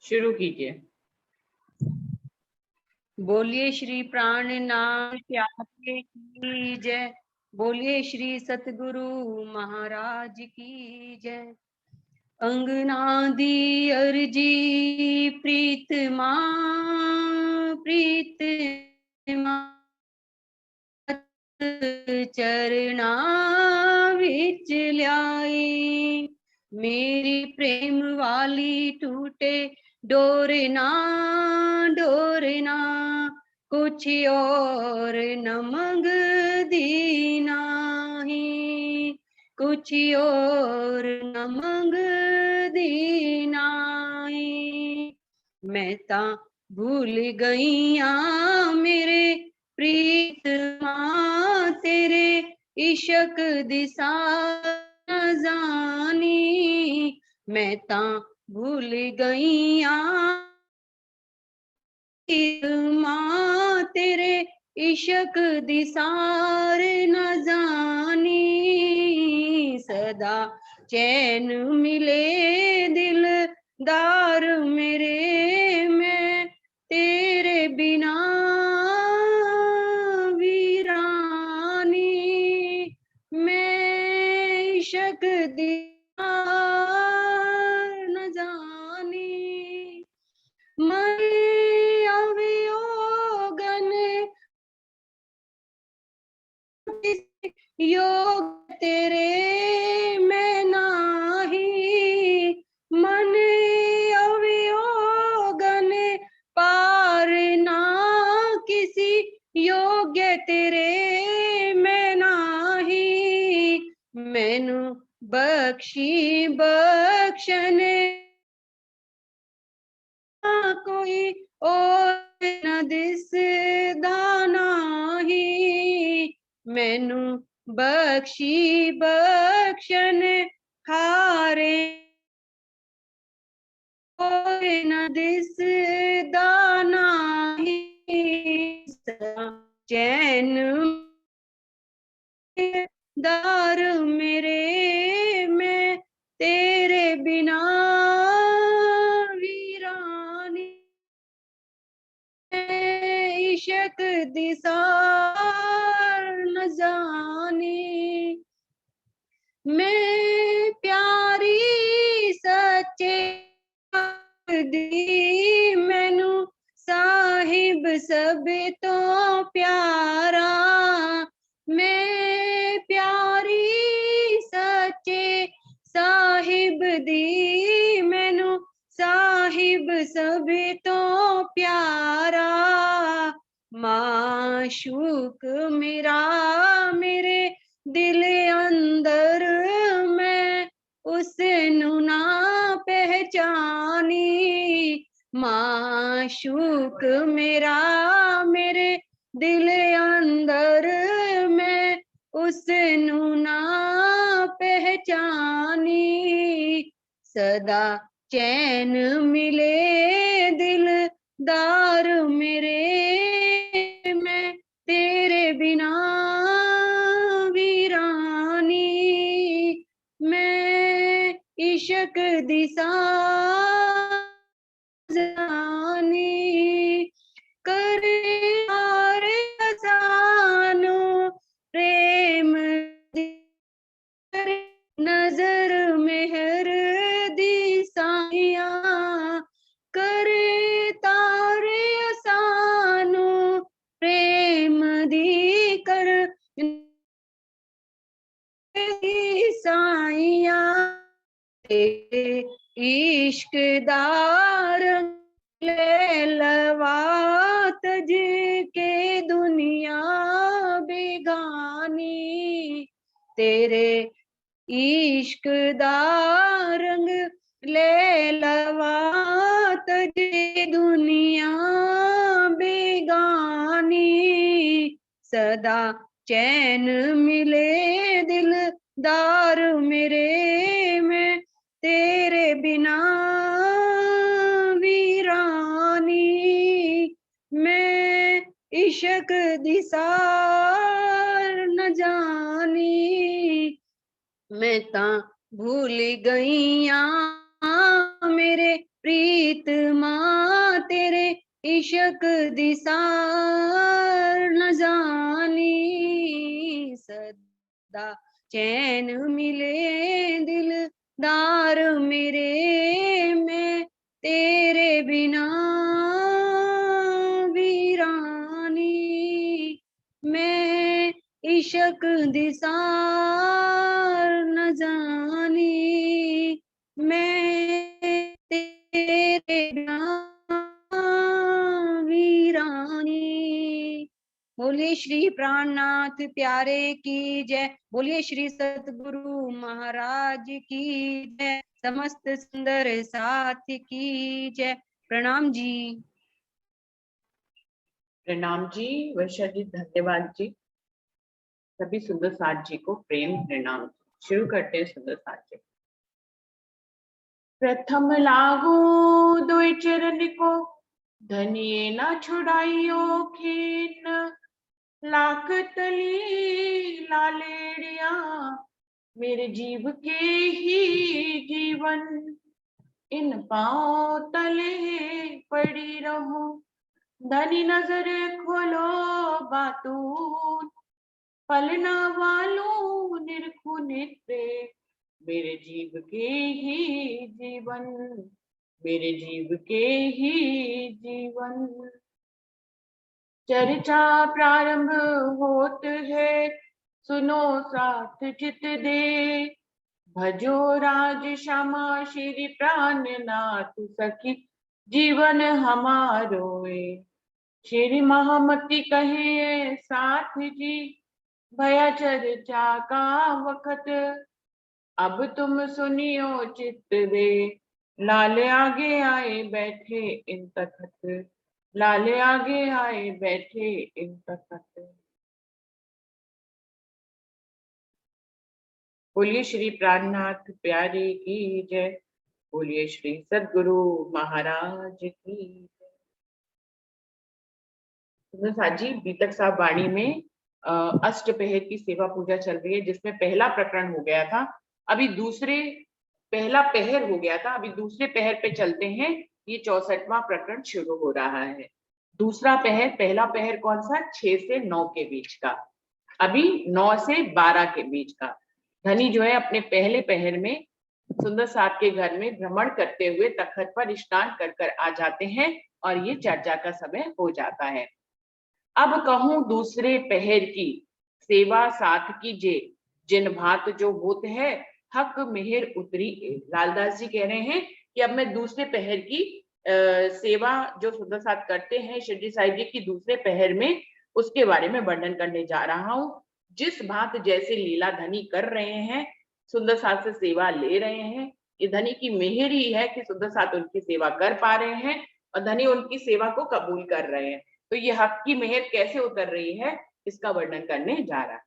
शुरू कीजिए। बोलिए श्री प्राणनाथ प्यारे की जय। बोलिए श्री सतगुरु महाराज की जय। अंगना दी अर्जी प्रीतमा प्रीतमा चरना विच ल्याई। मेरी प्रेम वाली टूटे डोरना डोरना कुछ और न मंगदी नाही। कुछ और न मंगदी नाही। मैं ता भूल गईया मेरे प्रीतमा तेरे इश्क दिशा न जानी। मैं ता भूल गईया माँ तेरे इश्क दिसार न जानी। सदा चैन मिले दिलदार मेरे मैं तेरे बिना वीरानी। मैं इश्क दिसार न जानी। मैं अवियोगन योग तेरे मैं नाही। मन अवियोगन पार ना किसी योग्य तेरे मैं नाही। मैनू बख्शी बख्शने कोई और न दिसदा नाही। मैनू बख्शी बख्शन हारे कोई न दिसदा नाही। चैन दार मेरे मैं तेरे बिना वीरानी। इश्क दिसार न जानी। मैं प्यारी सच्चे दी मैनू साहिब सब तो प्यारा। मैं प्यारी सच्चे साहिब दी मैनू साहिब सब तो प्यारा। माशूक मेरा मेरे दिल अंदर मैं उसनू ना पहचानी। माशूक मेरा मेरे दिल अंदर मैं उसनू ना पहचानी। सदा चैन मिले दिलदार मेरे मैं तेरे बिना वीरानी। मैं इश्क दिशा जानी। करे हारे असानो प्रेम नजर मेहर दी साइया। करे तारे असानो प्रेम दी कर साइया। तेरे इश्क दार ले लवा तज के दुनिया बेगानी। तेरे इश्क दा रंग ले लवा तजे दुनिया बेगानी। सदा चैन मिले दिलदार मेरे मैं तेरे बिना वीरानी। मैं इश्क दिसार न जानी। मैं ता भूल गईया मेरे प्रीतमा इशक दिसार न जानी, सदा चैन मिले दिलदार मेरे, मैं तेरे बिना वीरानी, मैं इशक दिसार न जानी, मैं तेरे बिना वीरानी। बोलिए श्री प्राणनाथ प्यारे की जय, बोलिए श्री सतगुरु महाराज की जय, समस्त सुंदर साथ की जय। प्रणाम जी। प्रणाम जी, वर्षा जी, धन्यवाद जी। सभी सुंदर साथ जी को प्रेम प्रणाम। शुरू करते हैं सुंदर साथ जी। प्रथम लागू दुई चरण को, धनिये न छुड़ाइयो खीन, लाख तली लालेड़िया मेरे जीव के ही जीवन, इन पांव तले पड़ी रहूं, धनी नजर खोलो बातून, फलना वालों निरखु नेत्रे मेरे जीव के ही जीवन, मेरे जीव के ही जीवन। चर्चा प्रारंभ होत है, सुनो साथ चित दे, भजो राज श्यामा श्री प्राणनाथ सखी, जीवन हमारोए। श्री महामती कहे साथ जी, भया चर्चा का वक्त, अब तुम सुनियो चित्त दे, लाल आगे आए बैठे इन तखत, लाल आगे आए बैठे इन तखत। बोलिए श्री प्राणनाथ प्यारे की जय, बोलिए श्री सद्गुरु महाराज की जय। साजी बीतक साहब वाणी में अष्टपहर की सेवा पूजा चल रही है, जिसमें पहला प्रकरण हो गया था, अभी पहला पहर हो गया था, अभी दूसरे पहर पे चलते हैं। ये 64वां प्रकरण शुरू हो रहा है। दूसरा पहर, पहला पहर कौन सा? 6 से 9 के बीच का, अभी 9 से 12 के बीच का। धनी जो है अपने पहले पहर में सुंदर साहब के घर में भ्रमण करते हुए तखत पर स्नान कर कर आ जाते हैं और ये चर्चा का समय हो जाता है। अब कहूं दूसरे पहर की सेवा साथ कीजे, जिन भात जो होत है हक मेहर उतरी। लालदास जी कह रहे हैं कि अब मैं दूसरे पहर की सेवा जो सुंदर साथ करते हैं शिरडी साहिब जी की दूसरे पहर में, उसके बारे में वर्णन करने जा रहा हूं। जिस भात जैसे लीला धनी कर रहे हैं, सुंदर साथ से सेवा ले रहे हैं, ये धनी की मेहर ही है कि सुंदर साथ उनकी सेवा कर पा रहे हैं और धनी उनकी सेवा को कबूल कर रहे हैं। तो ये हक की मेहर कैसे उतर रही है, इसका वर्णन करने जा रहा है।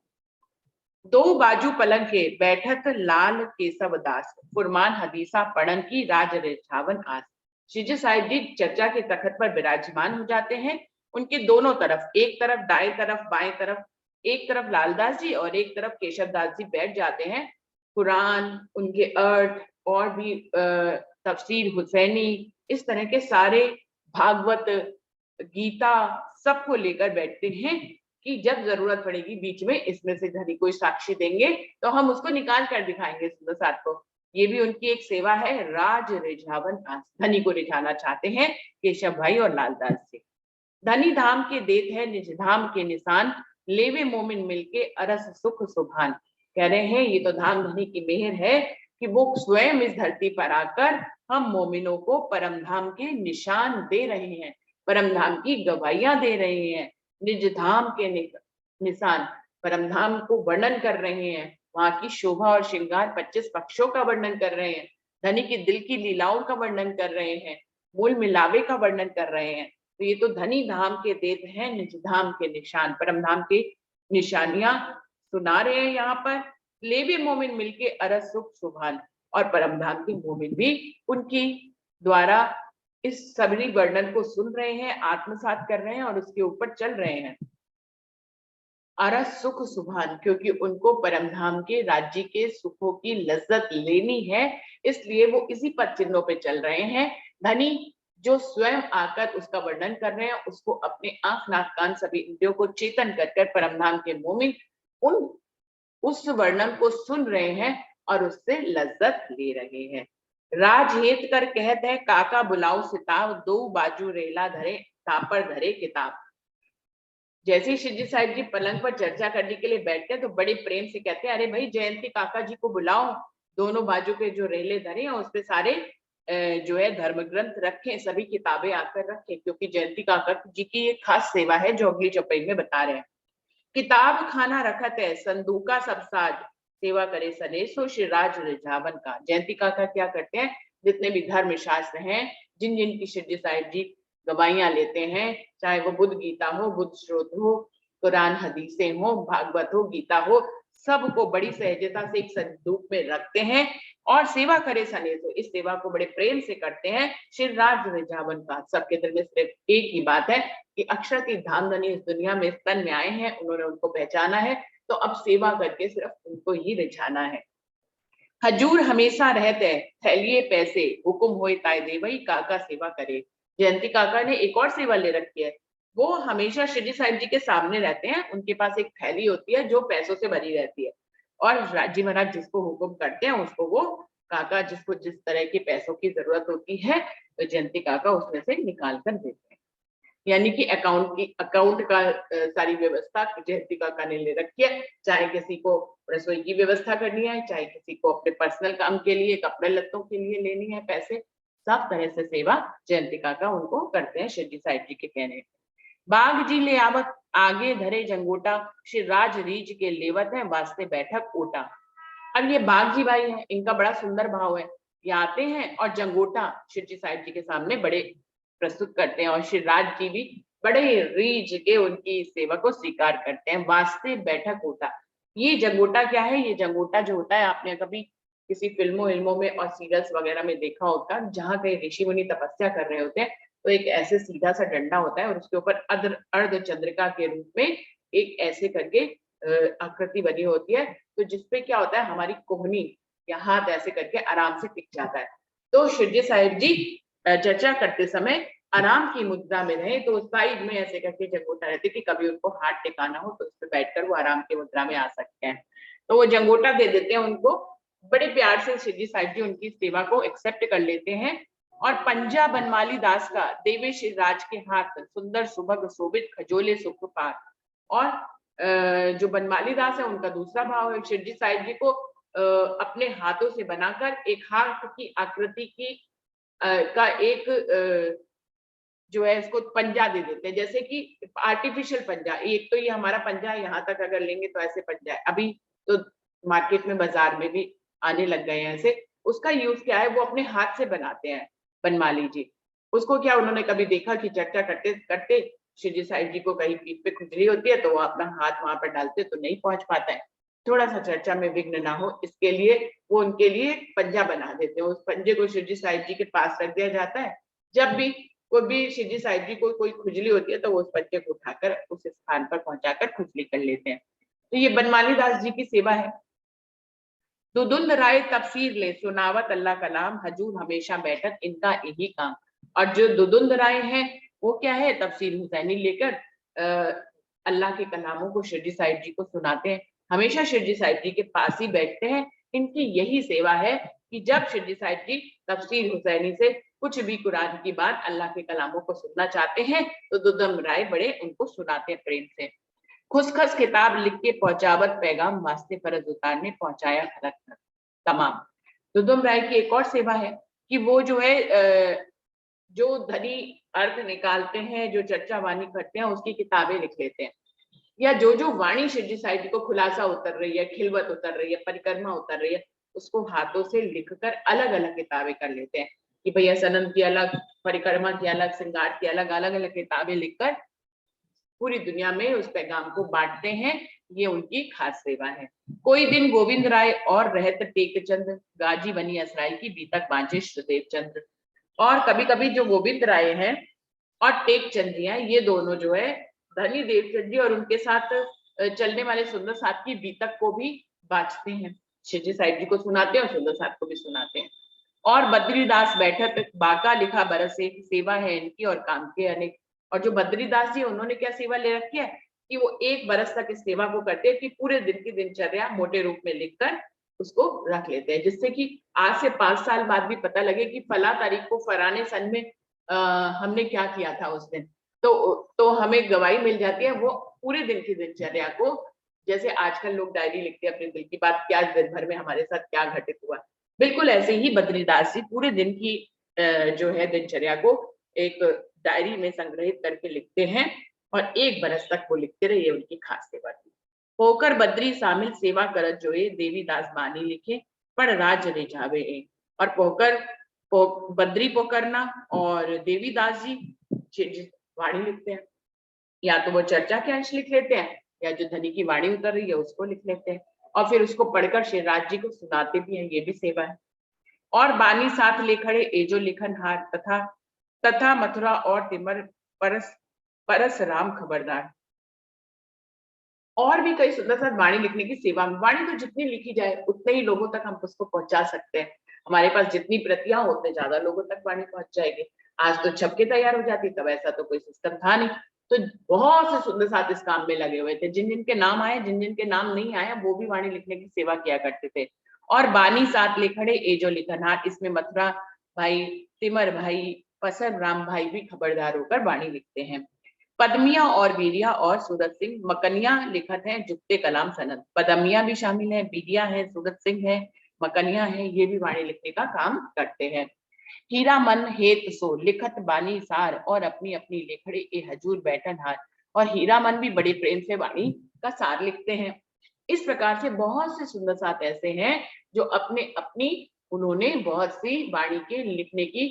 दो बाजू पलंग के बैठक लाल केशव दास, फुरमान हदीसा पढ़न की राज रिझावन आस। श्रीजी साहिब जी चर्चा के तखत पर विराजमान हो जाते हैं। उनके दोनों तरफ, एक तरफ दाएं तरफ बाएं तरफ, एक तरफ लालदास जी और एक तरफ केशव दास जी बैठ जाते हैं। कुरान, उनके अर्थ और भी तफसीर हुसैनी, इस तरह के सारे भागवत, गीता, सबको लेकर बैठते हैं कि जब जरूरत पड़ेगी बीच में इसमें से धनी कोई साक्षी देंगे तो हम उसको निकाल कर दिखाएंगे सुंदर साथ को। ये भी उनकी एक सेवा है, राज रिझावन आस, धनी को रिझाना चाहते हैं केशव भाई और लालदास जी। धनी धाम के देत है निज धाम के निशान, लेवे मोमिन मिलके अरस सुख सुभान। कह रहे हैं ये तो धाम धनी की मेहर है कि वो स्वयं इस धरती पर आकर हम मोमिनों को परम धाम के निशान दे रहे हैं, परम धाम की गवाहियां दे रहे हैं। निज धाम के निशान, परम धाम को वर्णन कर रहे हैं, वहां की शोभा और श्रृंगार 25 पक्षों का वर्णन कर रहे हैं, धनी की दिल की लीलाओं का वर्णन कर रहे हैं, मूल मिलावे का वर्णन कर रहे हैं। तो ये तो धनी धाम के देत हैं निज धाम के निशान, परम धाम की निशानियां सुना रहे हैं यहाँ पर। लेवे मोमिन मिलके अरस सुख सुभान, और परम धाम के मोमिन भी उनकी द्वारा इस सबरी वर्णन को सुन रहे हैं, आत्मसात कर रहे हैं और उसके ऊपर चल रहे हैं। अरस सुख सुभान, क्योंकि उनको परम धाम के राज्य के सुखों की लज्जत लेनी है, इसलिए वो इसी पद चिन्हों पे चल रहे हैं। धनी जो स्वयं आकर उसका वर्णन कर रहे हैं, उसको अपने आंख नाक कान सभी इंद्रियों को चेतन कर कर परमधाम के मोमिन उस वर्णन को सुन रहे हैं और उससे लज्जत ले रहे हैं। राजहेत कर कहत है काका बुलाओ सिताव, दो बाजू रेला धरे तापर धरे किताब। जैसे ही शिवजी साहिब जी पलंग पर चर्चा करने के लिए बैठते हैं तो बड़े प्रेम से कहते हैं, अरे भाई जयंती काका जी को बुलाओ, दोनों बाजू के जो रेले धरे हैं उसपे सारे जो है धर्म ग्रंथ रखें, सभी किताबें आकर रखें, क्योंकि जयंती काका जी की एक खास सेवा है जो अगली चौपाई में बता रहे हैं। किताब खाना रखत है संदूका सब साज, सेवा करे सनेसो शिवराज रिझावन का। जयंती काका क्या करते हैं, जितने भी धर्म शास्त्र हैं, जिन जिन की शिवजी साहिब जी गवाहियां लेते हैं, चाहे वो बुद्ध गीता हो, बुद्ध श्रोत हो, कुरान हदीसें हो, भागवत हो, गीता हो, सबको बड़ी सहजता से एक संदूक में रखते हैं और सेवा करे सने तो इस सेवा को बड़े प्रेम से करते हैं। शिवराज रिझावन का सबके दिल में सिर्फ एक ही बात है कि अक्षर की धामधनी इस दुनिया में स्तन में आए हैं, उन्होंने उनको पहचाना है, तो अब सेवा करके सिर्फ उनको ही रिझाना है। हजूर हमेशा रहते थैलिए पैसे, हुकुम होए ताय दे वही काका सेवा करे। जयंती काका ने एक और सेवा ले रखी है, वो हमेशा शिवजी साहिब जी के सामने रहते हैं, उनके पास एक थैली होती है जो पैसों से भरी रहती है और राजी महाराज जिसको हुकुम करते हैं उसको वो काका जिसको जिस तरह के पैसों की जरूरत होती है तो जयंती काका उसमें से निकाल कर देते हैं। यानी कि अकाउंट का सारी व्यवस्था जयंती काका ने ले रखी है, चाहे किसी को रसोई की व्यवस्था करनी है, चाहे किसी को अपने पर्सनल काम के लिए, कपड़े लत्तों के लिए लेनी है पैसे, सब तरह से सेवा जयंती काका उनको करते हैं शिवजी साहिब जी के कहने। बाघ जी ले आवत आगे धरे जंगोटा, शिवराज रीछ के लेवत है वास्ते बैठक ओटा। अब ये बाघ जी भाई हैं, इनका बड़ा सुंदर भाव है, ये आते हैं और जंगोटा शिवजी साहिब जी के सामने बड़े प्रस्तुत करते हैं और शिवराज जी भी बड़े रीझ के उनकी सेवा को स्वीकार करते हैं। वास्ते बैठक होता, ये जंगोटा क्या है, ये जंगोटा जो होता है आपने कभी किसी फिल्मों में और सीरियल्स वगैरह में देखा होगा, जहाँ कहीं ऋषि मुनि तपस्या कर रहे होते हैं तो एक ऐसे सीधा सा डंडा होता है और उसके ऊपर अर्ध चंद्रिका के रूप में एक ऐसे करके आकृति बनी होती है, तो जिसपे क्या होता है हमारी कोहनी या हाथ ऐसे करके आराम से टिक जाता है। तो शिवजी साहिब जी चर्चा करते समय आराम की मुद्रा में रहे तो साइड में ऐसे करके जंगोटा रहती कि कभी उनको हाथ टिकाना हो तो उस पर बैठकर वो आराम की मुद्रा में आ सकते हैं, तो वो जंगोटा दे देते हैं उनको। बड़े प्यार से शिवजी साहिब जी उनकी सेवा को एक्सेप्ट कर लेते हैं और पंजा बनमाली दास का देवे शिवराज के हाथ सुंदर सुभग शोभित खजोले सुख पार। और जो बनमाली दास है उनका दूसरा भाव है, शिवजी साहिब जी को अपने हाथों से बनाकर एक हाथ की आकृति की का एक जो है इसको पंजा दे देते हैं, जैसे कि आर्टिफिशियल पंजा। एक तो ये हमारा पंजा यहाँ तक अगर लेंगे तो ऐसे पंजा है, अभी तो मार्केट में बाजार में भी आने लग गए हैं ऐसे। उसका यूज क्या है, वो अपने हाथ से बनाते हैं बनमाली जी। उसको क्या उन्होंने कभी देखा कि चर्चा करते करते शिवजी साहिब जी को कहीं पीठ पे खुजली होती है तो वो अपना हाथ वहां पर डालते तो नहीं पहुंच पाता है, थोड़ा सा चर्चा में विघ्न ना हो इसके लिए वो उनके लिए पंजा बना देते हैं। उस पंजे को शिवजी साहिब जी के पास रख दिया जाता है, जब भी कोई भी शिवजी साहिब जी को कोई खुजली होती है तो वो उस पंजे को उठाकर उस स्थान पर पहुंचाकर खुजली कर लेते हैं। तो ये बनमाली दास जी की सेवा है। दुदुंद राय तफसीर ले सुनावत अल्लाह कलाम, हजूर हमेशा बैठक इनका यही काम। और जो दुदुंद राय है वो क्या है, तफसीर हुसैनी लेकर अल्लाह के कलामों को शिवजी साहिब जी को सुनाते हैं, हमेशा शिवजी साहिब जी के पास ही बैठते हैं। इनकी यही सेवा है कि जब शिवजी साहिब जी तफसीर हुसैनी से कुछ भी कुरान की बात अल्लाह के कलामों को सुनना चाहते हैं तो दुदुंद राय बड़े उनको सुनाते हैं प्रेम से। खुसखस किताब लिख के पहुंचावत पैगाम, वास्ते फर्ज उतारने पहुंचाया खलक तक तमाम। दुदुम राय की एक और सेवा है कि वो जो है जो धनी अर्थ निकालते हैं, जो चर्चा वाणी करते हैं उसकी किताबें लिख लेते हैं, या जो वाणी शिवजी साहिब जी को खुलासा उतर रही है, खिलवत उतर रही है, परिक्रमा उतर रही है, उसको हाथों से लिखकर अलग अलग किताबें कर लेते हैं कि भैया सनम की अलग, परिक्रमा की अलग, श्रृंगार की अलग, अलग अलग किताबें लिखकर पूरी दुनिया में उस पैगाम को बांटते हैं। ये उनकी खास सेवा है। कोई दिन गोविंद राय और रहत टेक चंद, गाजी बनी असराई की बीतक बांचे श्रीदेव चंद्र। और कभी कभी जो गोविंद राय हैं और टेक चंद जी हैं, ये दोनों जो है धनी देवचंद जी और उनके साथ चलने वाले सुंदर साहब की बीतक को भी बांचते हैं, शिवजी साहिब जी को सुनाते हैं और सुंदर साहब को भी सुनाते हैं। और बद्रीदास बैठत बाका लिखा बरसे, सेवा है इनकी और काम के अनेक। और जो बद्रीदास जी उन्होंने क्या सेवा ले रखी है कि वो 1 बरस तक इस सेवा को करते हैं कि पूरे दिन की दिनचर्या मोटे रूप में लिखकर उसको रख लेते हैं, जिससे कि आज से 5 साल बाद भी पता लगे कि फला तारीख को फलाने सन में हमने क्या किया था उस दिन। तो हमें गवाही मिल जाती है वो पूरे दिन की दिनचर्या को, जैसे आजकल लोग डायरी लिखते हैं अपने दिल की बात, क्या दिन भर में हमारे साथ क्या घटित हुआ। बिल्कुल ऐसे ही बद्रीदास जी पूरे दिन की जो है दिनचर्या को एक डायरी में संग्रहित करके लिखते हैं और 1 बरस तक वो लिखते रहे, ये उनकी खास सेवा थी। होकर बद्री शामिल सेवा करत जोए, देवीदास बानी लिखे पर राज रिझावे ए। और बद्री पोकरना और देवीदास जी वाणी लिखते हैं, या तो वो चर्चा के अंश लिख लेते हैं या जो धनी की वाणी उतर रही है उसको लिख लेते हैं और फिर उसको पढ़कर श्रीराज जी को सुनाते भी हैं, ये भी सेवा है। और बानी साथ ले खड़े एजो लिखन हार, तथा मथुरा और तिमर परस परस राम खबरदार। और भी कई सुंदर साथ वाणी लिखने की सेवा में, वाणी तो जितनी लिखी जाए उतने ही लोगों तक हम उसको पहुंचा सकते हैं। हमारे पास जितनी प्रतियां उतने ज्यादा लोगों तक वाणी पहुंच जाएगी। आज तो छप के तैयार हो जाती, तब ऐसा तो कोई सिस्टम था नहीं। तो बहुत से सुंदर साथ इस काम में लगे हुए थे, जिन जिन के नाम आए, जिन जिन के नाम नहीं आए, वो भी वाणी लिखने की सेवा किया करते थे। और बानी साथ ले खड़े एजो लिखनहार, इसमें मथुरा भाई, तिमर भाई, पसर राम भाई भी खबरदार होकर वाणी लिखते हैं। पदमिया और बीरिया और सूरत सिंह, मकनिया लिखत है जुगते कलाम सनद। पदमिया भी शामिल है, बीरिया है, सूरत सिंह है, मकनिया है, ये भी वाणी लिखने का काम करते हैं। हीरा मन हेत सो लिखत बानी सार, और अपनी अपनी लेखड़े ए हजूर बैठन हार। और हीरा मन भी बड़े प्रेम से वाणी का सार लिखते हैं। इस प्रकार से बहुत से सुंदर साथ ऐसे हैं जो अपने अपनी उन्होंने बहुत सी वाणी के लिखने की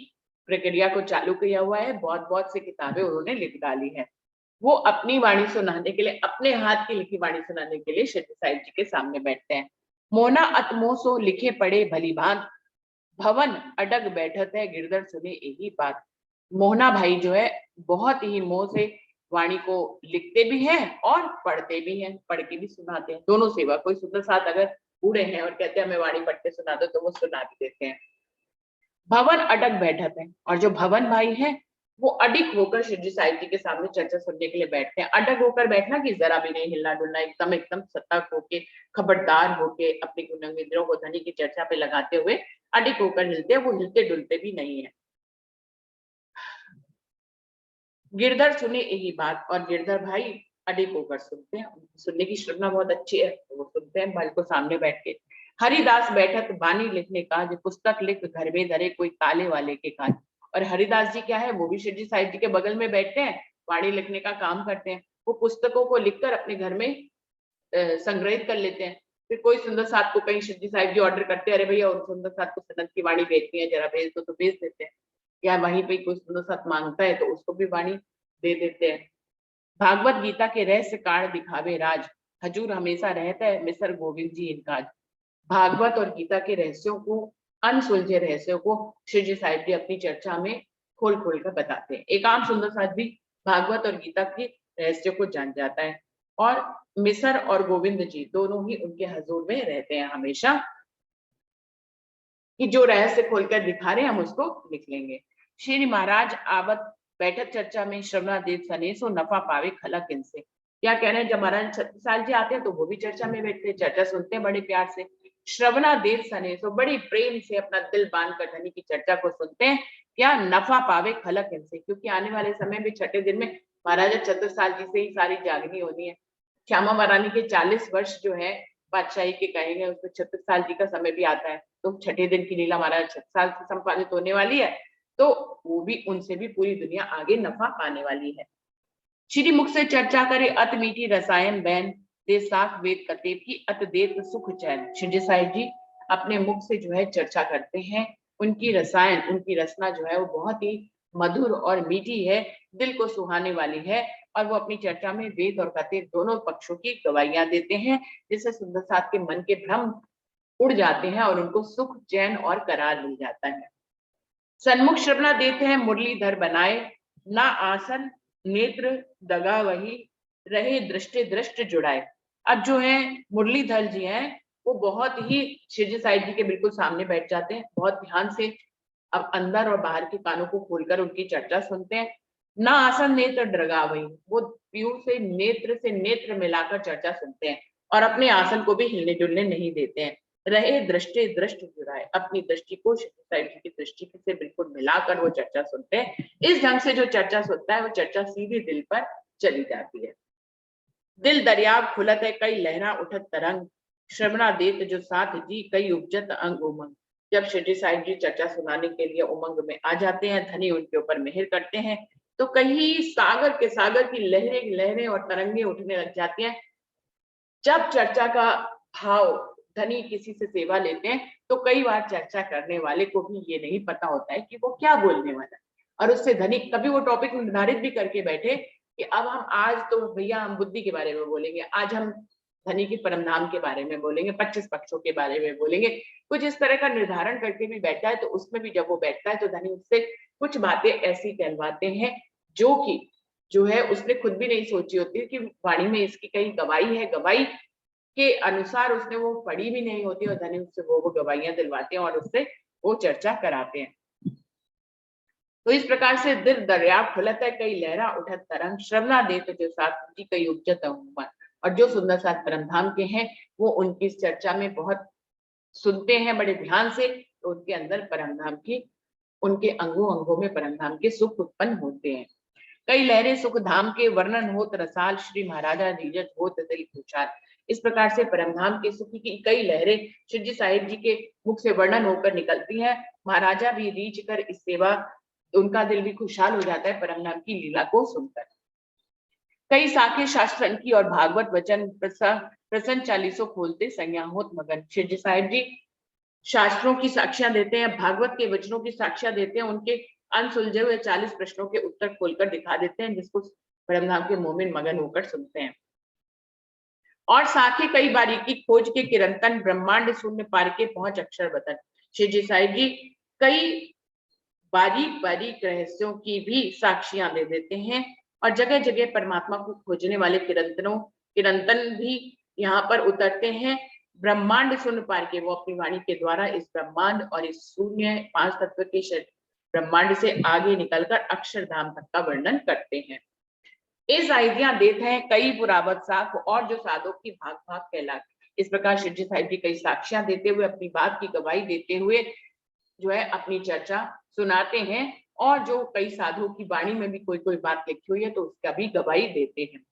प्रक्रिया को चालू किया हुआ है, बहुत बहुत सी किताबें उन्होंने लिख डाली है। वो अपनी वाणी सुनाने के लिए, अपने हाथ की लिखी वाणी सुनाने के लिए सच्चे साहिब जी के सामने बैठते हैं। मोना अतमो सो लिखे पढ़े भली भांत, भवन अडग बैठत है गिरधर सुने यही बात। मोहना भाई जो है बहुत ही मोह से वाणी को लिखते भी हैं और पढ़ते भी हैं, पढ़ के भी सुनाते हैं, दोनों सेवा। कोई सुंदर साथ अगर बूढ़े हैं और कहते हैं हमें वाणी पढ़ के सुना दो, तो वो सुना भी देते हैं। भवन अडग बैठत है, और जो भवन भाई है वो अडिग होकर शिव जी साहिब जी के सामने चर्चा सुनने के लिए बैठते हैं। अडग होकर बैठना कि जरा भी नहीं हिलना डुलना, एकदम एकदम सतर्क होके, खबरदार होके अपने गुणविंद्रों को धनी की चर्चा पे लगाते हुए अडिग होकर हिलते हैं, वो हिलते डुलते भी नहीं है। गिरधर सुने यही बात, और गिरधर भाई अडिग होकर सुनते हैं, सुनने की श्रद्धा बहुत अच्छी है, तो वो सुनते हैं भाई को सामने बैठ के। हरिदास बैठक बानी लिखने का, जो पुस्तक लिख घर में धरे कोई ताले वाले के काज। और हरिदास जी क्या है, वो भी शिव जी साहिब जी के बगल में बैठते हैं, वाणी लिखने का काम करते हैं। वो पुस्तकों को लिखकर अपने घर में संग्रहित कर लेते हैं। फिर कोई सुंदर साथ को कहीं शिव जी साहिब जी ऑर्डर करते हैं, अरे भैया और सुंदर साथ को सनत की वाणी भेजती है, जरा भेज दो, तो भेज देते हैं। या वहीं पे कोई सुंदर साथ मांगता है तो उसको भी वाणी दे देते हैं। भागवत गीता के रहस्य कांड दिखावे राज, हजूर हमेशा रहता है मिसर गोविंद जी इनका। भागवत और गीता के रहस्यों को, अनसुलझे रहस्यों को श्री जी साहिब जी अपनी चर्चा में खोल खोल कर बताते हैं। एक आम सुंदर साथ भी भागवत और गीता के रहस्यों को जान जाता है, और मिसर और गोविंद जी दोनों ही उनके हजूर में रहते हैं हमेशा, कि जो रहस्य खोलकर दिखा रहे हैं हम उसको लिख लेंगे। श्री महाराज आवत बैठक चर्चा में श्रवणा देव सने सो नफा पावे खलक इनसे। क्या कह रहे हैं, जब महाराज छत्रसाल जी आते हैं तो वो भी चर्चा में बैठते हैं, चर्चा सुनते हैं बड़े प्यार से। श्रवणा देव सने सो बड़ी प्रेम से अपना दिल बांध कर धनी की चर्चा को सुनते हैं, क्या नफा पावे खलक इनसे, क्योंकि आने वाले समय में छठे दिन में महाराजा छत्रसाल जी से ही सारी जागनी होनी है। श्यामा महारानी के 40 वर्ष जो है बादशाही के कहेंगे, उसमें छत्रसाल जी का समय भी आता है, तो छठे दिन की लीला महाराज छत्रसाल से संपादित होने वाली है, तो वो भी उनसे भी पूरी दुनिया आगे नफा पाने वाली है। श्री मुख से चर्चा करे अत मीठी रसायन बैन, दे साख वेद कतेब की अत देत सुख चैन। श्री साहिब जी अपने मुख से जो है चर्चा करते हैं, उनकी रसायन, उनकी रचना जो है वो बहुत ही मधुर और मीठी है, दिल को सुहाने वाली है, और वो अपनी चर्चा में वेद और कतेब दोनों पक्षों की गवाहियां देते हैं, जिससे सुंदर साथ के मन के भ्रम उड़ जाते हैं और उनको सुख चैन और करार मिल जाता है। सन्मुख श्रवणा देते हैं मुरलीधर बनाए, ना आसन नेत्र दगा वही, रहे दृष्टि दृष्ट जुड़ाए। अब जो है मुरलीधर जी हैं, वो बहुत ही शिवजी साहिब जी के बिल्कुल सामने बैठ जाते हैं, बहुत ध्यान से अब अंदर और बाहर के कानों को खोलकर उनकी चर्चा सुनते हैं। ना आसन नेत्र डरगावई, वो पीयूष से नेत्र मिलाकर चर्चा सुनते हैं और अपने आसन को भी हिलने डुलने नहीं देते हैं। रहे दृष्टि दृष्टि जुड़ाए, अपनी दृष्टि को शिवजी साहिब जी की दृष्टि से बिल्कुल मिलाकर वो चर्चा सुनते हैं। इस ढंग से जो चर्चा सुनता है वो चर्चा सीधे दिल पर चली जाती है। दिल दरिया खुलत है कई लहरा उठत तरंग, श्रवणा देत जो साथ जी कई उपजत अंग उमंग। जब शिवजी साहिब जी चर्चा सुनाने के लिए उमंग में आ जाते हैं, धनी उनके ऊपर मेहर करते हैं, तो कहीं सागर की लहरें लहरें और तरंगे उठने लग जाती हैं। जब चर्चा का भाव धनी किसी से सेवा लेते हैं तो कई बार चर्चा करने वाले को भी ये नहीं पता होता है कि वो क्या बोलने वाला है, और उससे धनी कभी वो टॉपिक निर्धारित भी करके बैठे कि अब हम आज तो भैया हम बुद्धि के बारे में बोलेंगे, आज हम धनी के परमधाम के बारे में बोलेंगे, 25 पक्षों के बारे में बोलेंगे, कुछ इस तरह का निर्धारण करके भी बैठता है। तो उसमें भी जब वो बैठता है तो धनी उससे कुछ बातें ऐसी कहलवाते हैं जो कि जो है उसने खुद भी नहीं सोची होती कि वाणी में इसकी कहीं गवाही है, गवाही के अनुसार उसने वो पढ़ी भी नहीं होती और धनी उससे वो गवाहियां दिलवाते हैं और उससे वो चर्चा कराते हैं। तो इस प्रकार से दिल दरिया खुलत है कई लहरा उठत तरंग, श्रवणा देत जो साथ जी कई उपजत अंग। और जो सुंदर साथ परमधाम के हैं वो उनकी इस चर्चा में बहुत सुनते हैं बड़े ध्यान से, तो उनके अंदर परमधाम की उनके अंगों अंगों में परमधाम के सुख उत्पन्न होते हैं। कई लहरें सुख धाम के वर्णन होत रसाल, श्री महाराजा रीजत होत दिल खुशाल। इस प्रकार से परमधाम के सुख की कई लहरें शिवजी साहिब जी के मुख से वर्णन होकर निकलती हैं। महाराजा भी रीझ कर इस सेवा, उनका दिल भी खुशहाल हो जाता है परमधाम की लीला को सुनकर। कई साखे शास्त्र की और भागवत वचन प्रसन्न चालीसों खोलते संज्ञा होत मगन। शिवजी साहिब जी शास्त्रों की साक्ष्यां देते हैं, भागवत के वचनों की साक्ष्यां देते हैं, उनके अनसुलझे हुए 40 प्रश्नों के उत्तर खोलकर दिखा देते हैं, जिसको परमधाम के मोमिन मगन होकर सुनते हैं। और साथ ही कई बारीकी खोज के किरंतन, ब्रह्मांड शून्य पार के पहुंच अक्षर वतन। शिवजी साहिब जी कई बारीक बारीक रहस्यों की भी साक्ष्यां दे देते हैं और जगह जगह परमात्मा को खोजने वाले किरंतन भी यहाँ पर उतरते हैं। ब्रह्मांड शून्य पार के, वो अपनी वाणी के द्वारा इस ब्रह्मांड और इस शून्य 5 तत्व के ब्रह्मांड से आगे निकलकर अक्षरधाम तक का वर्णन करते हैं। इस आइडिया देते हैं कई पुरावत साख और जो साधो की भाग भाग कहला। इस प्रकार शिवजी साहिब जी कई साक्ष्यां देते हुए, अपनी बात की गवाही देते हुए जो है अपनी चर्चा सुनाते हैं, और जो कई साधुओं की वाणी में भी कोई कोई बात लिखी हुई है तो उसका भी गवाही देते हैं।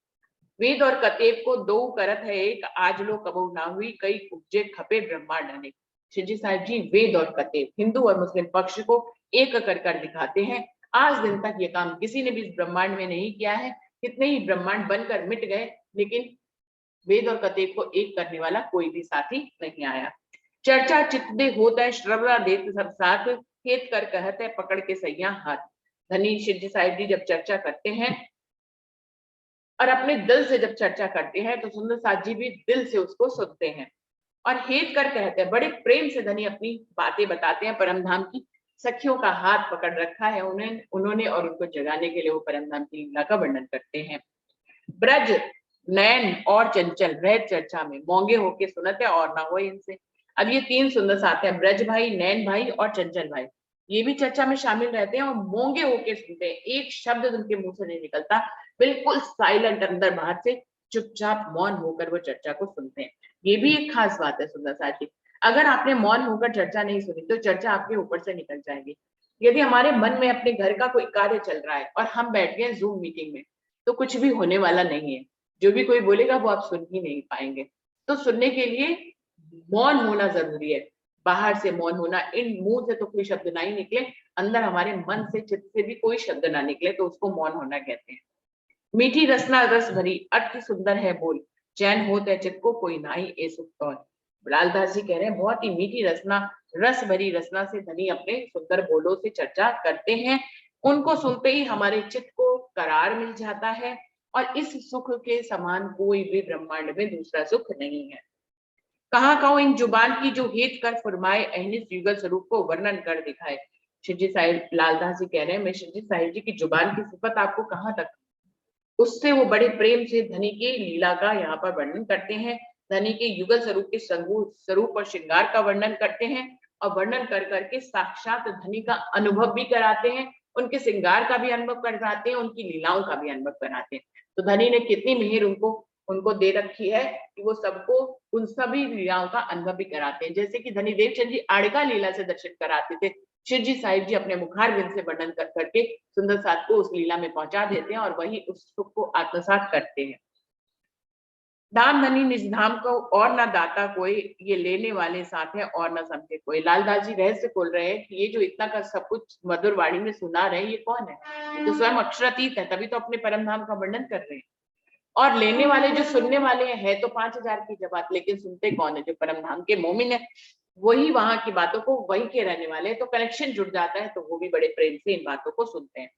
वेद और कतेब को दो करत है एक, आज लो कबो ना हुई कई उपजे खपे ब्रह्मांड अनेक। शिवजी साहिब जी वेद और कतेब, हिंदू और मुस्लिम पक्ष को एक कर दिखाते हैं। आज दिन तक ये काम किसी ने भी इस ब्रह्मांड में नहीं किया है, कितने ही ब्रह्मांड बनकर मिट गए, लेकिन वेद और कतेब को एक करने वाला कोई भी साथी नहीं आया। चर्चा चित्त दे होता है श्रवणा देत सब साथ, खेत कर कहते है पकड़ के सैया हाथ। धनी शिवजी साहिब जी जब चर्चा करते हैं और अपने दिल से जब चर्चा करते हैं तो सुंदर साथ जी भी दिल से उसको सुनते हैं और हेत कर कहते हैं, बड़े प्रेम से धनी अपनी बातें बताते हैं। परमधाम की सखियों का हाथ पकड़ रखा है उन्होंने और उनको जगाने के लिए वो परमधाम की लीला का वर्णन करते हैं। ब्रज नैन और चंचल रह चर्चा में, मोंगे होके सुनते और ना हो इनसे। अब ये 3 सुंदर साथ हैं, ब्रज भाई, नैन भाई और चंचल भाई, ये भी चर्चा में शामिल रहते हैं और मोंगे होके सुनते हैं। एक शब्द उनके मुंह से नहीं निकलता, बिल्कुल साइलेंट, अंदर बाहर से चुपचाप मौन होकर वो चर्चा को सुनते हैं। ये भी एक खास बात है सुंदर साथ की। अगर आपने मौन होकर चर्चा नहीं सुनी तो चर्चा आपके ऊपर से निकल जाएगी। यदि हमारे मन में अपने घर का कोई कार्य चल रहा है और हम बैठ गए जूम मीटिंग में, तो कुछ भी होने वाला नहीं है, जो भी कोई बोलेगा वो आप सुन ही नहीं पाएंगे। तो सुनने के लिए मौन होना जरूरी है, बाहर से मौन होना, इन मुंह से तो कोई शब्द ना ही निकले, अंदर हमारे मन से चित्त से भी कोई शब्द ना निकले, तो उसको मौन होना कहते हैं। मीठी रसना रस भरी, अर्थ सुंदर है बोल, चैन होत है चित्त को कोई नाई ए सुख कौन। लालदास जी कह रहे हैं बहुत ही मीठी रसना, रस भरी रसना से धनी अपने सुंदर बोलों से चर्चा करते हैं। उनको सुनते ही हमारे चित्त को करार मिल जाता है और इस सुख के समान कोई भी ब्रह्मांड में दूसरा सुख नहीं है। कहाँ कहो इन जुबान की जो हेत कर फरमाए, अहनिस युगल स्वरूप को वर्णन कर दिखाए। शिवजी साहिब लालदास जी कह रहे हैं, मैं शिवजी साहिब जी की जुबान की सिफत आपको कहाँ तक, उससे वो बड़े प्रेम से धनी की लीला का यहाँ पर वर्णन करते हैं। धनी के युगल स्वरूप के स्वरूप और श्रृंगार का वर्णन करते हैं और वर्णन कर करके साक्षात धनी का अनुभव भी कराते हैं, उनके श्रृंगार का भी अनुभव कराते हैं, उनकी लीलाओं का भी अनुभव कराते हैं। तो धनी ने कितनी मेहर उनको दे रखी है कि वो सबको उन सभी लीलाओं का अनुभव भी कराते हैं। जैसे कि धनी देवचंद जी आड़का लीला से दर्शन कराते थे, शिव जी साहिब जी अपने मुखार बिंद से वर्णन कर करके सुंदर साथ को उस लीला में पहुंचा देते हैं और वही उस सुख को आत्मसात करते हैं। धाम धनी निज धाम को और न दाता कोई, ये लेने वाले साथ है और न समझे कोई। लालदास जी रहस्य खोल रहे हैं कि ये जो इतना का सब कुछ मधुर वाणी में सुना रहे हैं, ये कौन है? ये तो स्वयं अक्षरातीत है, तभी तो अपने परम धाम का वर्णन कर रहे हैं। और लेने वाले जो सुनने वाले हैं तो 5000 की जबात, लेकिन सुनते कौन है? जो परम धाम के मोमिन है, वही वहां की बातों को, वही के रहने वाले हैं, तो कनेक्शन जुड़ जाता है, तो वो भी बड़े प्रेम से इन बातों को सुनते हैं।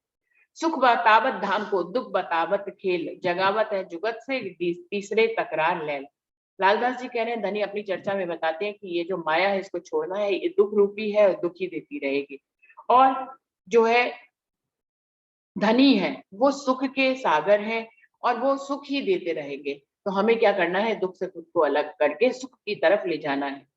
सुख बतावत धाम को, दुख बतावत खेल, जगावत है जुगत से तीसरे तकरार लेल। लालदास जी कह रहे हैं, धनी अपनी चर्चा में बताते हैं कि ये जो माया है इसको छोड़ना है, ये दुख रूपी है और दुख ही देती रहेगी। और जो है धनी है वो सुख के सागर है और वो सुख ही देते रहेंगे। तो हमें क्या करना है? दुख से खुद को अलग करके सुख की तरफ ले जाना है।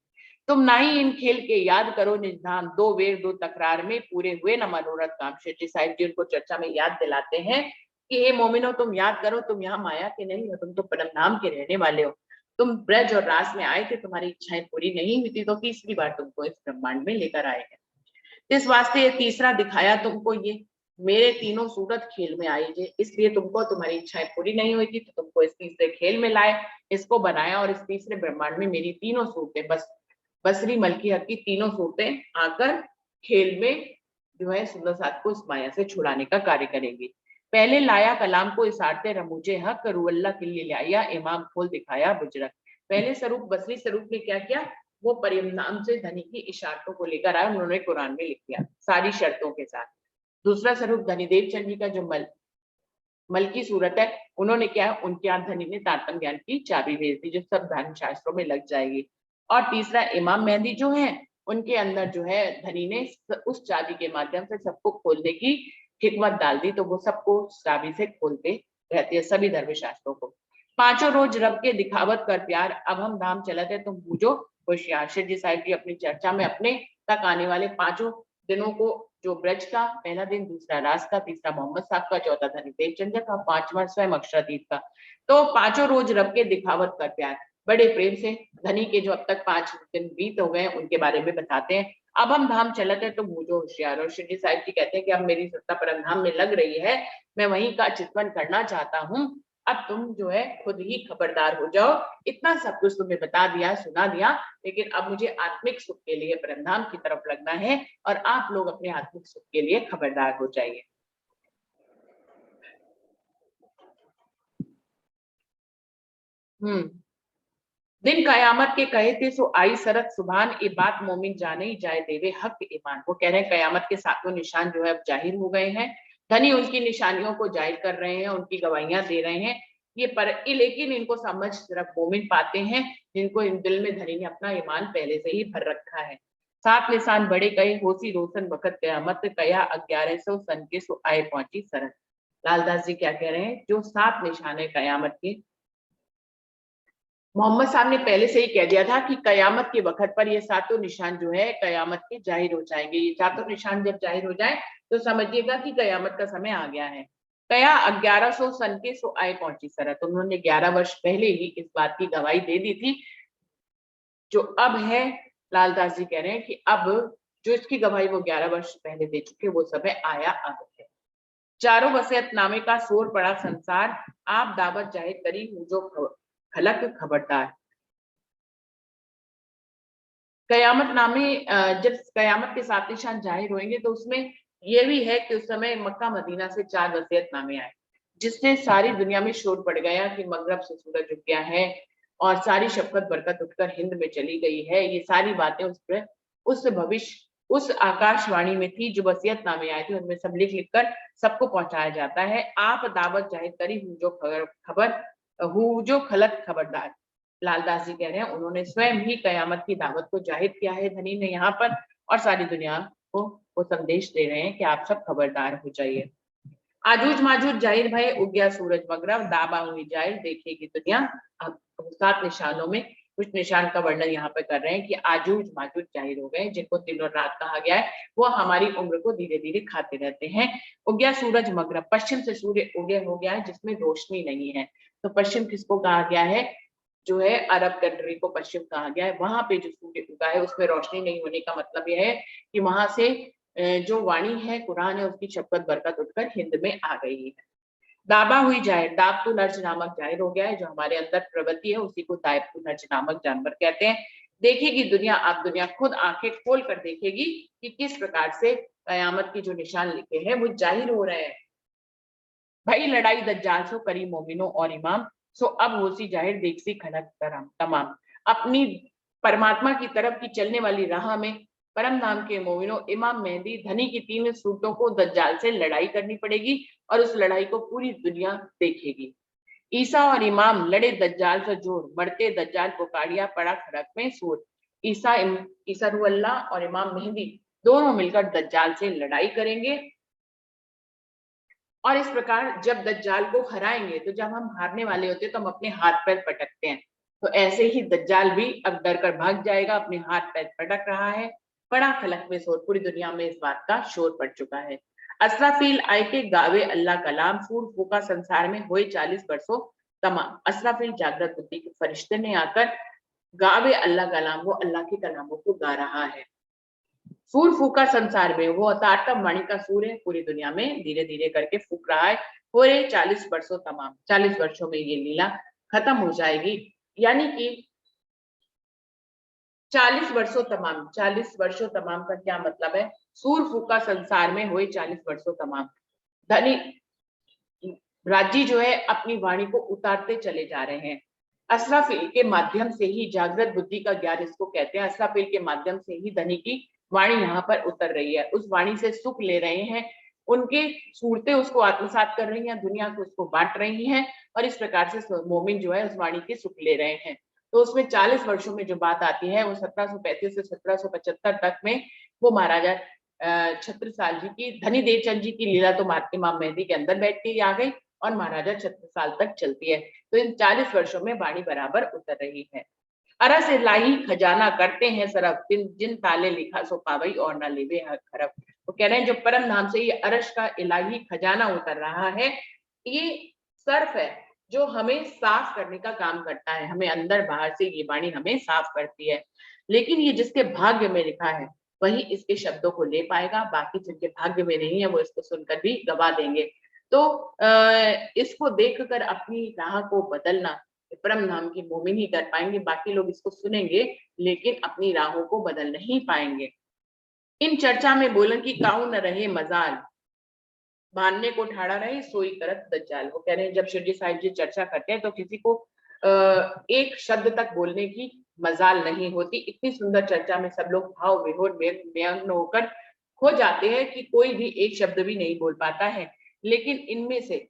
तुम नाही इन खेल के याद करो निज धाम, दो वेर दो तकरार में पूरे हुए न मनोरथ काम। शेट्टी साहिब जी उनको चर्चा में याद दिलाते हैं कि हे मोमिनो, तुम याद करो, तुम यहाँ माया के नहीं हो, तुम तो परम धाम के रहने वाले हो। तुम ब्रज और रास में आए थे, तुम्हारी इच्छाएं पूरी नहीं हुई थी, तो तीसरी बार तुमको इस ब्रह्मांड में लेकर आए हैं। इस वास्ते ये तीसरा दिखाया तुमको, ये मेरे तीनों सूरत खेल में आई जे, इसलिए तुमको तुम्हारी इच्छाएं पूरी नहीं हुई थी, तो तुमको इस तीसरे खेल में लाए, इसको बनाया और इस तीसरे ब्रह्मांड में मेरी तीनों सूरतें, बसरी मलकी हक की तीनों सूरतें आकर खेल में जो है सुंदर साथ को इस माया से छुड़ाने का कार्य करेंगी। पहले लाया कलाम को इसारते रमूजे हक, रुअल्ला किल्ली लाया इमाम खोल दिखाया बुजरक। पहले स्वरूप बसरी स्वरूप ने क्या किया? वो परिणाम से धनी की इशारतों को लेकर आया, उन्होंने कुरान में लिख दिया सारी शर्तों के साथ। दूसरा स्वरूप धनी देवचंद जी का जो मल की सूरत है, उन्होंने क्या, उनके यहाँ धनी ने तारतम ज्ञान की चाबी भेज दी, जो सब धर्म शास्त्रों में लग जाएगी। और तीसरा इमाम मेहंदी जो है, उनके अंदर जो है धनी ने उस चाबी के माध्यम से सबको खोलने की हिकमत डाल दी, तो वो सबको चाबी से खोलते रहते हैं सभी धर्म शास्त्रों को। पांचों रोज रब के दिखावत कर प्यार, अब हम धाम चलत है तुम बूझो होशियार। शेठ जी साहिब जी अपनी चर्चा में अपने तक आने वाले पांचों दिनों को, जो ब्रज का पहला दिन, दूसरा रास का, तीसरा मोहम्मद साहब का, चौथा धनी देवचंद का, पांचवा स्वयं अक्षरातीत का, तो पांचों रोज रब के दिखावत कर प्यार बड़े प्रेम से धनी के जो अब तक 5 दिन बीत हो गए उनके बारे में बताते हैं। अब हम धाम चलते हैं तो बूझो होशियार। और श्री साहिब जी कहते हैं कि अब मेरी सत्ता परम धाम में लग रही है, मैं वहीं का चितवन करना चाहता हूँ, अब तुम जो है खुद ही खबरदार हो जाओ। इतना सब कुछ तुम्हें बता दिया, सुना दिया, लेकिन अब मुझे आत्मिक सुख के लिए परम धाम की तरफ लगना है और आप लोग अपने आत्मिक सुख के लिए खबरदार हो जाइए। दिन कयामत के कहे थे सो आई सरत सुभान, ये बात मोमिन जाने ही जाए देवे हक ईमान। वो कह रहे हैं कयामत के सातों निशान जो है अब जाहिर हो गए हैं, धनी उनकी निशानियों को जाहिर कर रहे हैं, उनकी गवाहियां दे रहे हैं, ये पर लेकिन इनको समझ सिर्फ मोमिन पाते हैं, जिनको इन दिल में धनी ने अपना ईमान पहले से ही भर रखा है। 7 निशान बड़े कहे होसी रोशन वक्त कयामत, कया 1100 सन के सो आए पहुंची सरत। लालदास जी क्या कह रहे हैं? जो 7 निशान है कयामत के, मोहम्मद साहब ने पहले से ही कह दिया था कि कयामत के वक्त पर ये सातों निशान जो है कयामत के जाहिर हो जाएंगे। ये सातों निशान जब जाहिर हो जाए तो समझिएगा कि कयामत का समय आ गया है। कया 1100 सन के सो आए पहुंची सरत, उन्होंने 11 वर्ष पहले ही इस बात की गवाही दे दी थी, जो अब है। लालदास जी कह रहे हैं कि अब जो इसकी गवाही वो 11 वर्ष पहले दे चुके, वो समय आया अब है। चारों वसीयतनामे का शोर पड़ा संसार, आप दावत जाहिर करी हूँ जो खलक खबरदार। कयामत नामे, जब कयामत के 7 निशान जाहिर होंगे तो उसमें यह भी है कि उस समय मक्का मदीना से 4 वसीयतनामे आए, जिससे सारी दुनिया में शोर पड़ गया कि मगरब से सूरज उग गया है और सारी शफकत बरकत उठकर हिंद में चली गई है। ये सारी बातें उस भविष्य, उस आकाशवाणी में थी जो वसीयतनामे आए थे, उनमें सब लिख लिख कर सबको पहुंचाया जाता है। आप दावत जाहिर करी हूँ जो खबर हूँ जो खलक खबरदार। लालदास जी कह रहे हैं उन्होंने स्वयं ही कयामत की दावत को जाहिर किया है धनी ने यहाँ पर, और सारी दुनिया को वो संदेश दे रहे हैं कि आप सब खबरदार हो जाइए। आजूज माजूज जाहिर भय, उगया सूरज मगरब, दाबा हुई जाहिर देखेगी दुनिया। अब 7 निशानों में कुछ निशान का वर्णन यहाँ पे कर रहे हैं कि आजूज माजूज जाहिर हो गए, जिनको दिन और रात कहा गया है, वो हमारी उम्र को धीरे धीरे खाते रहते हैं। उगया सूरज मगरब, पश्चिम से सूर्य उदय हो गया है जिसमें रोशनी नहीं है। तो पश्चिम किसको कहा गया है? जो है अरब कंट्री को पश्चिम कहा गया है। वहां पे जो सूर्य उगा है उसमें रोशनी नहीं होने का मतलब यह है कि वहां से जो वाणी है, कुरान है, उसकी शफकत बरकत उठकर हिंद में आ गई है। दाबा हुई जाहिर, दाब तो नर्ज नामक जाहिर हो गया है, जो हमारे अंदर प्रवृत्ति है उसी को दायब तो नर्ज नामक जानवर कहते हैं। देखेगी दुनिया, आप दुनिया खुद आंखें खोल कर देखेगी कि किस प्रकार से कयामत के जो निशान लिखे हैं वो जाहिर हो रहे हैं। भाई लड़ाई दज्जाल सो करी मोमिनो और इमाम, सो अब होसी जाहिर देखसी खलक तमाम। अपनी परमात्मा की तरफ की चलने वाली राह में परम नाम के मोमिनो, इमाम मेहदी धनी की 3 सूटों को दज्जाल से लड़ाई करनी पड़ेगी और उस लड़ाई को पूरी दुनिया देखेगी। ईसा और इमाम लड़े दज्जाल से जोर, मरते दज्जाल पुकारिया पड़ा खड़क में सूर। ईसा रूह अल्लाह और इमाम मेहदी दोनों मिलकर दज्जाल से लड़ाई करेंगे। और इस प्रकार जब दज्जाल को हराएंगे, तो जब हम हारने वाले होते हैं तो हम अपने हाथ पैर पटकते हैं, तो ऐसे ही दज्जाल भी अब डर कर भाग जाएगा, अपने हाथ पैर पटक रहा है। बड़ा खलक में शोर, पूरी दुनिया में इस बात का शोर पड़ चुका है। असराफील आए के गावे अल्लाह कलाम, फूल फूका संसार में हुए 40 वर्षों तमाम। असराफील जागृत बुद्धि के फरिश्ते ने आकर गावे अल्लाह कलाम, वो अल्लाह के कलामों को गा रहा है। सूर फूका संसार में, वो अतारतम वाणी का सूर है, पूरी दुनिया में धीरे धीरे करके फूक रहा है। पूरे 40 वर्षों तमाम, 40 वर्षों में ये लीला खत्म हो जाएगी। यानी कि 40 वर्षों तमाम, 40 वर्षों तमाम का क्या मतलब है? सूर फूका संसार में हुए 40 वर्षों तमाम। धनी राज्य जो है अपनी वाणी को उतारते चले जा रहे हैं। असराफिल के माध्यम से ही, जागृत बुद्धि का ज्ञान इसको कहते हैं, असराफिल के माध्यम से ही धनी की वाणी यहाँ पर उतर रही है। उस वाणी से सुख ले रहे हैं, उनके सूरतें उसको आत्मसात कर रही हैं, दुनिया को उसको बांट रही हैं, और इस प्रकार से मोमिन जो है उस वाणी के सुख ले रहे हैं। तो उसमें 40 वर्षों में जो बात आती है वो 1735 से 1775 तक में वो महाराजा छत्रसाल जी की, धनी देवचंद जी की लीला तो इमाम मेहदी के अंदर बैठ के आ गई और महाराजा छत्रसाल तक चलती है। तो इन 40 वर्षों में वाणी बराबर उतर रही है। अरस इलाही खजाना करते हैं सरफ, जिन ताले लिखा सो पावई और ना लेवे हर खरफ। वो कह रहे हैं जो परम धाम से ये अरश का इलाही खजाना उतर रहा है, ये सर्फ है जो हमें साफ करने का काम करता है, हमें अंदर बाहर से ये वाणी हमें साफ करती है। लेकिन ये जिसके भाग्य में लिखा है वही इसके शब्दों को ले पाएगा, बाकी जिनके भाग्य में नहीं है वो इसको सुनकर भी गवा देंगे। तो इसको देखकर अपनी राह को बदलना परम धाम की मोमिन ही कर पाएंगे, बाकी लोग इसको सुनेंगे लेकिन अपनी राहों को बदल नहीं पाएंगे। इन चर्चा में बोलन की काऊ न रहे मजाल, मानने को ठाड़ा रहे सोई करत दज्जाल। वो कह रहे हैं जब शिरडी साहिब जी चर्चा करते हैं तो किसी को एक शब्द तक बोलने की मजाल नहीं होती। इतनी सुंदर चर्चा में सब लोग भाव विभोर व्यंग होकर खो जाते हैं कि कोई भी एक शब्द भी नहीं बोल पाता है। लेकिन इनमें से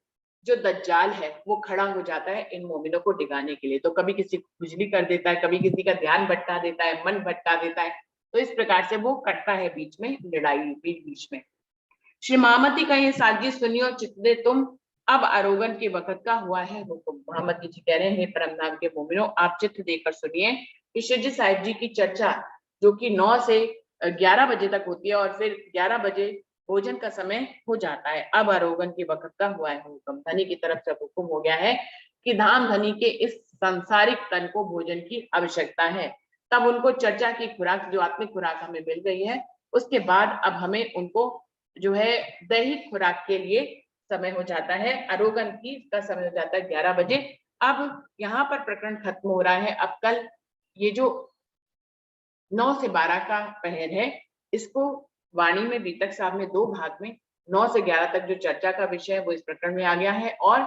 जो दज्जाल है वो खड़ा हो जाता है इन मोमिनों को डिगाने के लिए। तो कभी किसी को खुजली कर देता है, कभी किसी का ध्यान भटका देता है, मन भटका देता है। तो इस प्रकार से वो करता है बीच में लड़ाई, बीच बीच में। श्री महामती का ये साजी सुनियो चित्ते तुम, अब आरोगन के वक्त का हुआ है हुक्म। महामती जी कह रहे हैं परम धाम के मोमिनों, आप चित्त देकर सुनिए कि शिरडी साहिब जी की चर्चा जो कि 9 से 11 बजे तक होती है और फिर 11 बजे भोजन का समय हो जाता है। अब आरोगन के वक्त का हुआ है हुक्म, धनी की तरफ से हुक्म हो गया है कि धाम धनी के इस सांसारिक तन को भोजन की आवश्यकता है। तब उनको चर्चा की खुराक, जो आत्मिक खुराक हमें मिल गई है, उसके बाद अब हमें उनको जो है दैहिक खुराक के लिए समय हो जाता है। आरोगन की का समय हो जाता है 11 बजे। अब यहाँ पर प्रकरण खत्म हो रहा है। अब कल ये जो 9 से 12 का पहर है, इसको वाणी में बीतक साहब ने 2 भाग में 9 से 11 तक जो चर्चा का विषय है वो इस प्रकरण में आ गया है, और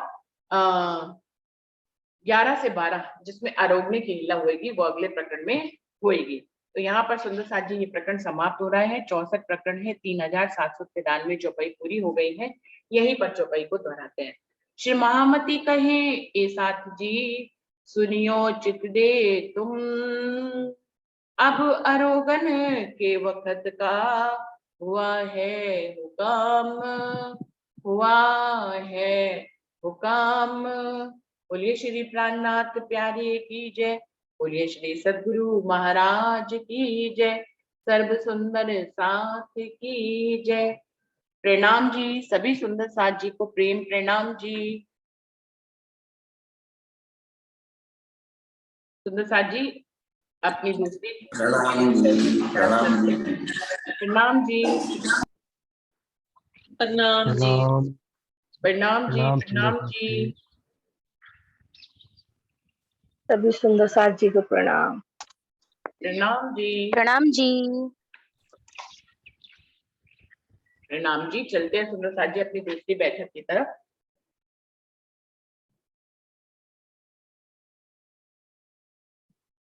11 से 12 जिसमें आरोगने की लीला होगी वो अगले प्रकरण में होगी। तो यहाँ पर सुंदर साथ जी ये प्रकरण समाप्त हो रहा है। 64 प्रकरण है, 3793 चौपाई पूरी हो गई है। यहीं पर चौपाई को दोहराते हैं। श्री महामती कहे ए साथ जी, सुनियो चित दे तुम, अब आरोगन के वक्त का हुआ है हुक्म। हुआ है वो काम। बोलिए श्री प्राणनाथ प्यारे की जय। बोलिए श्री सद्गुरु महाराज की जय। सर्व सुंदर साथ की जय। प्रणाम जी, सभी सुंदर साथ जी को प्रेम प्रणाम जी। सुंदर साथ जी अपनी दूसरी प्रणाम जी, प्रणाम जी। प्रणाम जी। प्रणाम जी। प्रणाम प्रणाम जी। प्रणाम प्रणाम सुंदर जी। जी। सभी सुंदर साथ जी को प्रणाम। प्रणाम जी। प्रणाम जी। प्रणाम जी। चलते हैं सुंदर साथ जी अपनी दूसरी बैठक की तरफ।